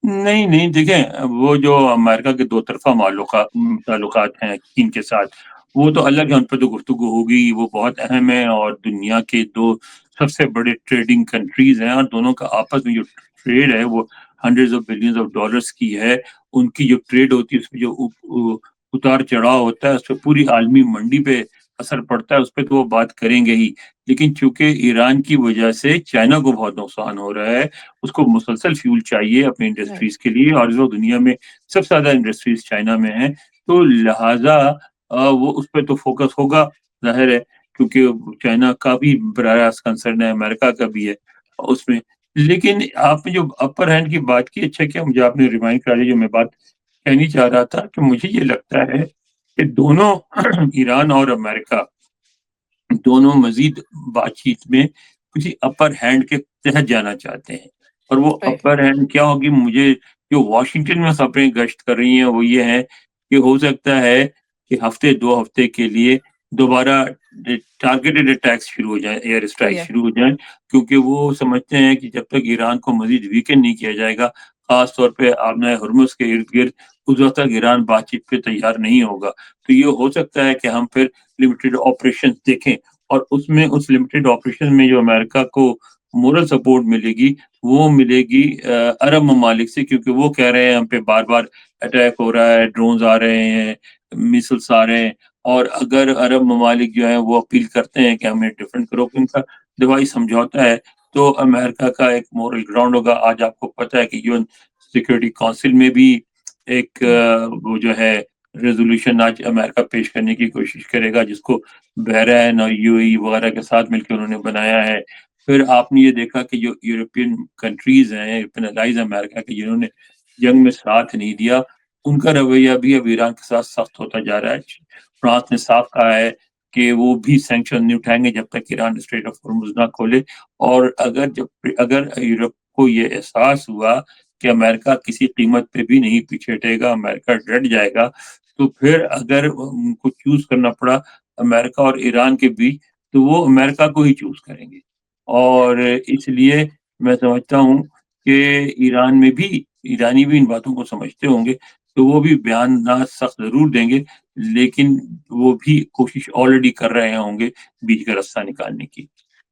نہیں نہیں دیکھیں، وہ جو امریکہ کے دو طرفہ تعلقات ہیں چین کے ساتھ، وہ تو الگ ہے، ان پہ تو گفتگو ہوگی، وہ بہت اہم ہے، اور دنیا کے دو سب سے بڑے ٹریڈنگ کنٹریز ہیں، اور دونوں کا آپس میں جو ٹریڈ ہے وہ hundred of billions of dollars کی ہے۔ ان کی جو ٹریڈ ہوتی ہے اس میں جو اتار چڑھاؤ ہوتا ہے، اس پہ پوری عالمی منڈی پہ اثر پڑتا ہے، اس پہ تو وہ بات کریں گے ہی، لیکن چونکہ ایران کی وجہ سے چائنا کو بہت نقصان ہو رہا ہے، اس کو مسلسل فیول چاہیے اپنی رائٹ. انڈسٹریز کے لیے، اور جو دنیا میں سب سے زیادہ انڈسٹریز چائنا میں ہیں، تو لہٰذا وہ اس پہ تو فوکس ہوگا، ظاہر ہے، کیونکہ چائنا کا بھی براہ راست کنسرن ہے، امریکہ کا بھی ہے اس میں۔ لیکن آپ نے جو اپر ہینڈ کی بات کی، اچھا کیا مجھے آپ نے ریمائنڈ کرا دیا، جو میں بات کہنی چاہ رہا تھا، کہ مجھے یہ لگتا ہے کہ دونوں ایران اور امریکہ دونوں مزید بات چیت میں کسی اپر ہینڈ کے تحت جانا چاہتے ہیں، اور وہ رائٹ. اپر ہینڈ کیا ہوگی؟ مجھے جو واشنگٹن میں خبریں گشت کر رہی ہیں وہ یہ ہے کہ ہو سکتا ہے کہ ہفتے دو ہفتے کے لیے دوبارہ ٹارگیٹڈ اٹیکس شروع ہو جائیں، ایئر Oh اسٹرائک yeah. شروع ہو جائیں، کیونکہ وہ سمجھتے ہیں کہ جب تک ایران کو مزید ویکن نہیں کیا جائے گا، خاص طور پہ آبنائے ہرمز کے ارد گرد، اس وقت تک ایران بات چیت پہ تیار نہیں ہوگا۔ تو یہ ہو سکتا ہے کہ ہم پھر لمیٹڈ آپریشن دیکھیں، اور اس میں اس لمیٹڈ آپریشن میں جو امریکہ کو مورل سپورٹ ملے گی، وہ ملے گی عرب ممالک سے، کیونکہ وہ کہہ رہے ہیں ہم پہ بار بار اٹیک ہو رہا ہے، ڈرونز آ رہے ہیں، میسلس آ رہے ہیں، اور اگر عرب ممالک جو ہیں وہ اپیل کرتے ہیں کہ ہمیں ڈیفنڈ کرو، ان کا دفاعی سمجھوتا ہے، تو امریکہ کا ایک مورل گراؤنڈ ہوگا۔ آج آپ کو پتہ ہے کہ یون سیکورٹی کونسل میں بھی ایک Mm. وہ جو ہے ریزولوشن آج امریکہ پیش کرنے کی کوشش کرے گا، جس کو بحرین اور یو اے ای وغیرہ کے ساتھ مل کے انہوں نے بنایا ہے۔ پھر آپ نے یہ دیکھا کہ جو یورپین کنٹریز ہیں، یورپین الائز امریکہ کے، جنہوں نے جنگ میں ساتھ نہیں دیا، ان کا رویہ بھی اب ایران کے ساتھ سخت ہوتا جا رہا ہے۔ فرانس نے صاف کہا ہے کہ وہ بھی سینکشن نہیں اٹھائیں گے جب تک ایران اسٹریٹ آف ہرمز نہ کھولے، اور اگر یورپ کو یہ احساس ہوا کہ امریکہ کسی قیمت پہ بھی نہیں پیچھے ہٹے گا، امریکہ ڈٹ جائے گا، تو پھر اگر ان کو چوز کرنا پڑا امریکہ اور ایران کے بیچ، تو وہ امریکہ کو ہی چوز کریں گے۔ اور اس لیے میں سمجھتا ہوں کہ ایران میں بھی ایرانی بھی ان باتوں کو سمجھتے ہوں گے، تو وہ بھی بیانات سخت ضرور دیں گے، لیکن وہ بھی کوشش آلریڈی کر رہے ہوں گے بیچ کا راستہ نکالنے کی۔